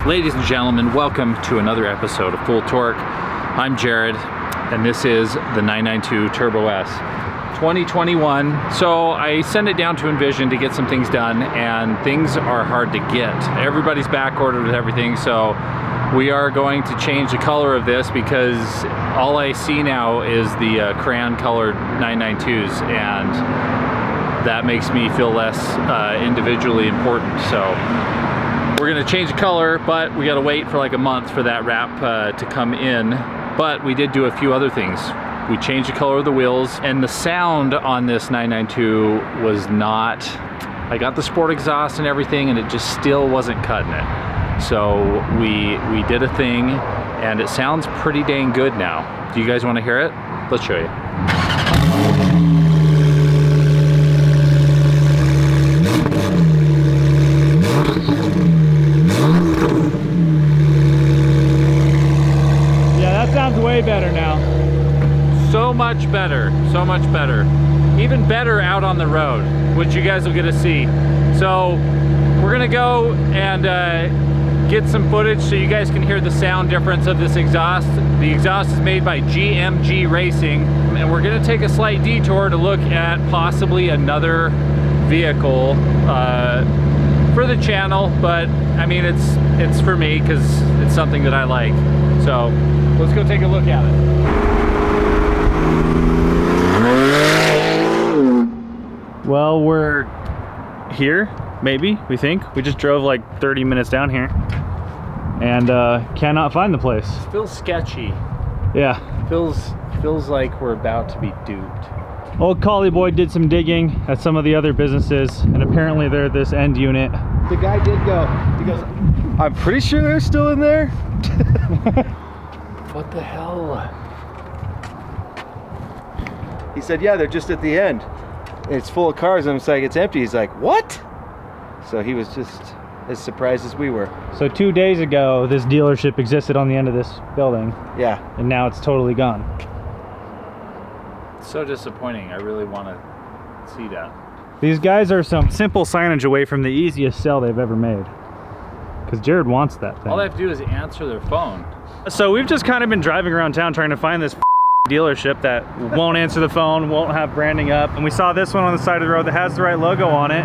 Ladies and gentlemen, welcome to another episode of Full Torque. I'm Jared, and this is the 992 Turbo S 2021. So I sent it down to Envision to get some things done, and things are hard to get. Everybody's back ordered with everything, so we are going to change the color of this because all I see now is the crayon colored 992s, and that makes me feel less individually important. So we're gonna change the color, but we gotta wait for like a month for that wrap to come in. But we did do a few other things. We changed the color of the wheels, and the sound on this 992 was not, I got the sport exhaust and everything, and it just still wasn't cutting it. So we did a thing, and it sounds pretty dang good now. Do you guys wanna hear it? Let's show you. Way better now. So much better, so much better. Even better out on the road, which you guys will get to see. So we're gonna go and get some footage so you guys can hear the sound difference of this exhaust. The exhaust is made by GMG Racing, and we're gonna take a slight detour to look at possibly another vehicle for the channel, but I mean it's for me because it's something that I like. So let's go take a look at it. Well, we're here, maybe, we think. We just drove like 30 minutes down here and cannot find the place. It feels sketchy. Yeah. Feels like we're about to be duped. Old Collie Boy did some digging at some of the other businesses, and apparently they're this end unit. The guy did go, he goes, I'm pretty sure they're still in there. What the hell? He said, yeah, they're just at the end. It's full of cars, and it's like, it's empty. He's like, what? So he was just as surprised as we were. So 2 days ago, this dealership existed on the end of this building. Yeah. And now it's totally gone. It's so disappointing. I really want to see that. These guys are some simple signage away from the easiest sell they've ever made. Because Jared wants that thing. All they have to do is answer their phone. So we've just kind of been driving around town trying to find this dealership that won't answer the phone, won't have branding up. And we saw this one on the side of the road that has the right logo on it.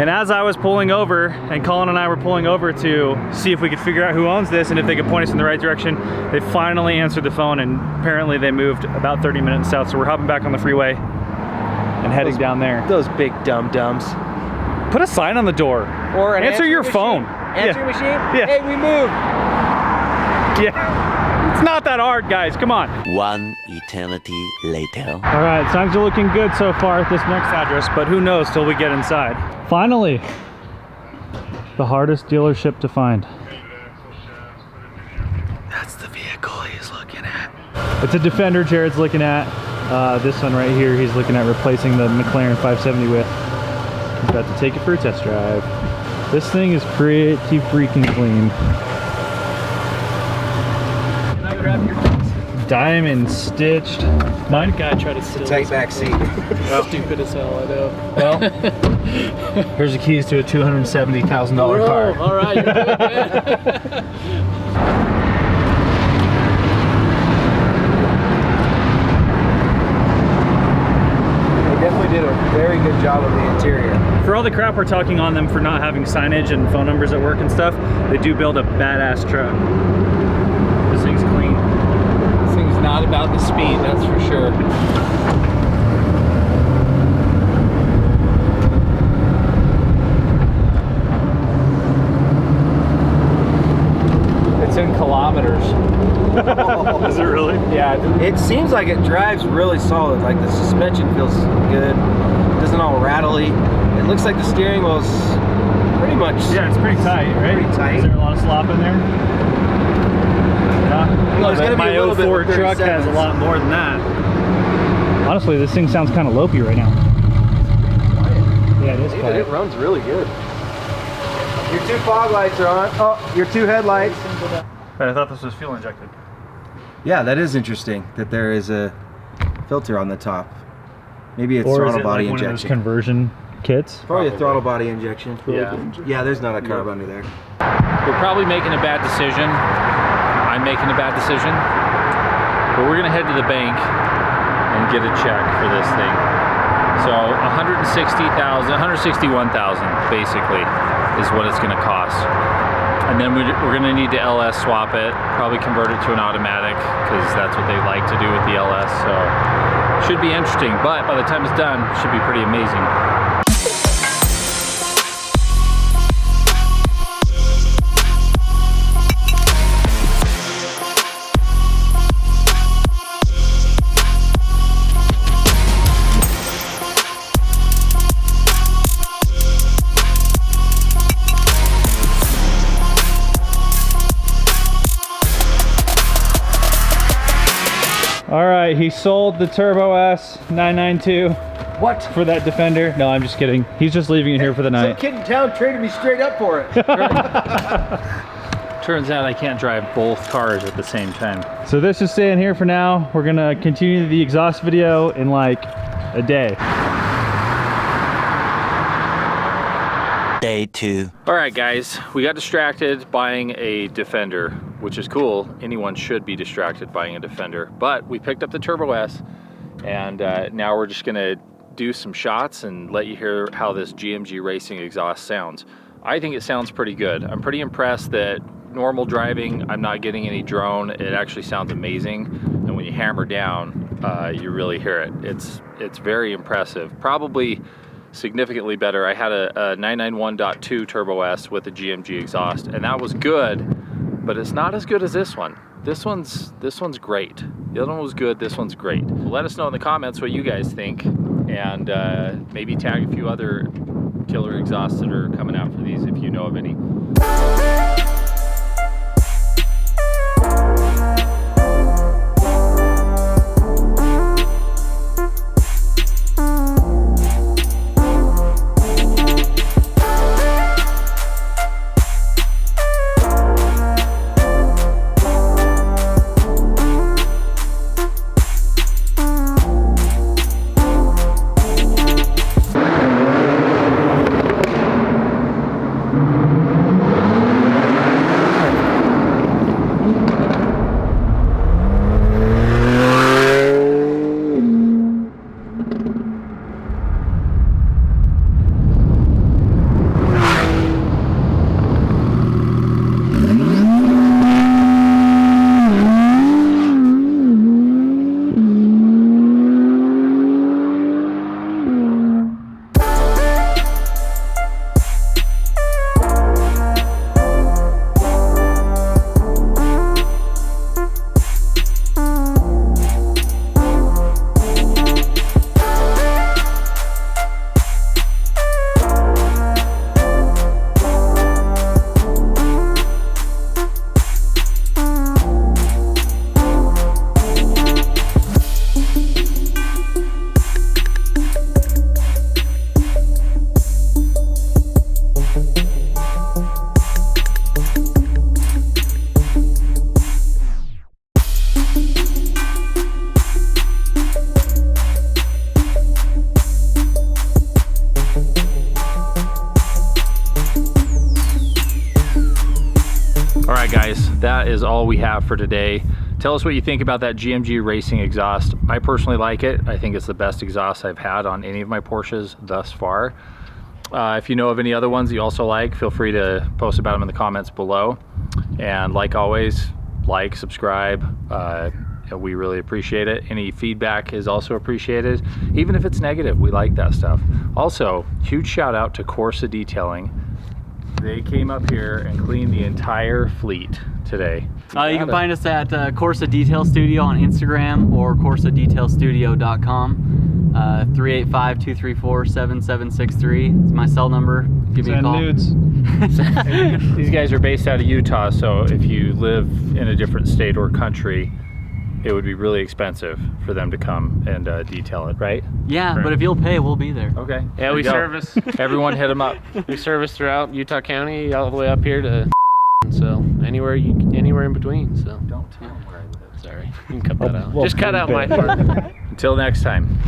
And as I was pulling over, and Colin and I were pulling over to see if we could figure out who owns this and if they could point us in the right direction, they finally answered the phone, and apparently they moved about 30 minutes south. So we're hopping back on the freeway and heading down there. Those big dum-dums. Put a sign on the door. Or an answer your phone. Answering machine? Yeah. Hey, we moved. Yeah, it's not that hard, guys. Come on. One eternity later. All right, signs are looking good so far at this next address, but who knows till we get inside. Finally, the hardest dealership to find. That's the vehicle he's looking at. It's a Defender Jared's looking at. This one right here, he's looking at replacing the McLaren 570 with. He's about to take it for a test drive. This thing is pretty freaking clean. Diamond stitched. Mine guy tried to steal Tight back seat. Stupid as hell, I know. Well, here's the keys to a $270,000 car. All right, you're good, man. They definitely did a very good job of the interior. For all the crap we're talking on them for not having signage and phone numbers at work and stuff, they do build a badass truck. This thing's clean. This thing's not about the speed, that's for sure. It's in kilometers. Is it really? Yeah. It seems like it drives really solid. Like the suspension feels good. It doesn't all rattly. It looks like the steering wheel's pretty much. Yeah, it's pretty tight, right? Pretty tight. Is there a lot of slop in there? There's gonna be My a little bit 04 with truck has a 37s. lot more than that. Honestly, this thing sounds kind of lopey right now. Yeah, it is Dude, quiet. it runs really good. Your two fog lights are on. Oh, your two headlights. I thought this was fuel injected. Yeah, that is interesting that there is a filter on the top. Maybe it's Or is throttle it body like one of those injection. conversion kits? Probably a throttle body injection. Yeah. Yeah, there's not a carb under there. We're probably making a bad decision. I'm making a bad decision. But we're gonna head to the bank and get a check for this thing. So 161,000 basically is what it's gonna cost. And then we're gonna need to LS swap it, probably convert it to an automatic, because that's what they like to do with the LS. So should be interesting, but by the time it's done, it should be pretty amazing. All right, he sold the Turbo S 992. What? For that Defender. No, I'm just kidding. He's just leaving it here for the night. Some kid in town traded me straight up for it. Turns out I can't drive both cars at the same time. So this is staying here for now. We're gonna continue the exhaust video in like a day. Day 2. All right, guys, we got distracted buying a Defender, which is cool. Anyone should be distracted buying a Defender, but we picked up the Turbo S, and now we're just gonna do some shots and let you hear how this GMG Racing exhaust sounds. I think it sounds pretty good. I'm pretty impressed that normal driving, I'm not getting any drone. It actually sounds amazing, and when you hammer down, you really hear it. It's very impressive. Probably significantly better. I had a 991.2 Turbo S with a GMG exhaust, and that was good, but it's not as good as this one. This one's great. The other one was good, this one's great. Let us know in the comments what you guys think, and maybe tag a few other killer exhausts that are coming out for these if you know of any. Guys, that is all we have for today. Tell us what you think about that GMG Racing exhaust. I personally like it. I think it's the best exhaust I've had on any of my Porsches thus far. If you know of any other ones you also like, feel free to post about them in the comments below. And like always, like, subscribe. We really appreciate it. Any feedback is also appreciated. Even if it's negative, we like that stuff. Also, huge shout out to Corsa Detailing. They came up here and cleaned the entire fleet today. You can find us at Corsa Detail Studio on Instagram or corsadetailstudio.com. 385-234-7763. It's my cell number. Give me a call. Nudes. These guys are based out of Utah, so if you live in a different state or country, it would be really expensive for them to come and detail it, right? Yeah, Right. But if you'll pay, we'll be there. Okay. Yeah, There we you go. service. Everyone hit them up. We service throughout Utah County, all the way up here to, so anywhere in between. So Don't tell them where I live. sorry, you can cut that out. Well, Just cut out my part. Until next time.